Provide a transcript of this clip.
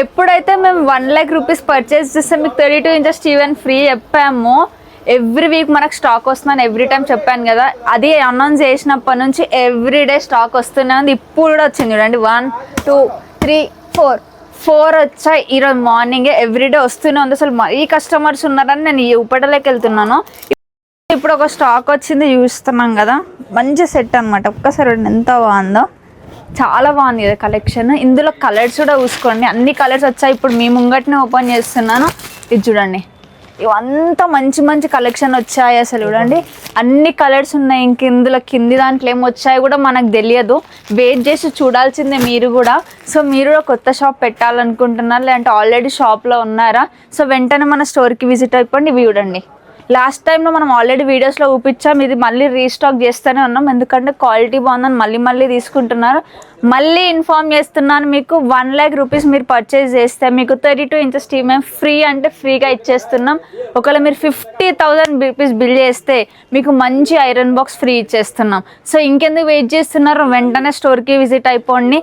ఎప్పుడైతే మేము 1 lakh rupees purchase చేస్తే మీకు 32 inches టీవీ ఫ్రీ చెప్పాము, ఎవ్రీ వీక్ మనకు స్టాక్ వస్తుందని ఎవ్రీ టైం చెప్పాను కదా. అది అనౌన్స్ చేసినప్పటి నుంచి ఎవ్రీడే స్టాక్ వస్తూనే ఉంది. ఇప్పుడు కూడా వచ్చింది చూడండి, 1 2 3 4 వచ్చాయి ఈరోజు మార్నింగే. ఎవ్రీడే వస్తూనే ఉంది. అసలు మరీ కస్టమర్స్ ఉన్నారని నేను ఊపటలోకి వెళ్తున్నాను. ఇప్పుడు ఒక స్టాక్ వచ్చింది చూస్తున్నాం కదా, మంచి సెట్ అనమాట. ఒక్కసారి ఎంత బాగుందో, చాలా బాగుంది కదా కలెక్షన్. ఇందులో కలర్స్ కూడా చూసుకోండి, అన్ని కలర్స్ వచ్చాయి. ఇప్పుడు మీ ముంగట్నే ఓపెన్ చేస్తున్నాను, ఇది చూడండి. ఇవంతా మంచి మంచి కలెక్షన్ వచ్చాయి. అసలు చూడండి అన్ని కలర్స్ ఉన్నాయి. ఇంక ఇందులో కింది దాంట్లో ఏమి వచ్చాయి కూడా మనకు తెలియదు, వెయిట్ చేసి చూడాల్సిందే మీరు కూడా. సో మీరు కూడా కొత్త షాప్ పెట్టాలనుకుంటున్నారు, లేదంటే ఆల్రెడీ షాప్లో ఉన్నారా, సో వెంటనే మన స్టోర్కి విజిట్ అయిపోండి. ఇవి చూడండి, లాస్ట్ టైంలో మనం ఆల్రెడీ వీడియోస్లో చూపించాం, ఇది మళ్ళీ రీస్టాక్ చేస్తూనే ఉన్నాం, ఎందుకంటే క్వాలిటీ బాగుందని మళ్ళీ తీసుకుంటున్నారు. మళ్ళీ ఇన్ఫార్మ్ చేస్తున్నాను మీకు, 1 lakh రూపీస్ మీరు పర్చేస్ చేస్తే మీకు 32 inches టీవీ ఫ్రీ అంటే ఫ్రీగా ఇచ్చేస్తున్నాం. ఒకవేళ మీరు 50,000 రూపీస్ బిల్ చేస్తే మీకు మంచి ఐరన్ బాక్స్ ఫ్రీ ఇచ్చేస్తున్నాం. సో ఇంకెందుకు వెయిట్ చేస్తున్నారు, వెంటనే స్టోర్కి విజిట్ అయిపోండి.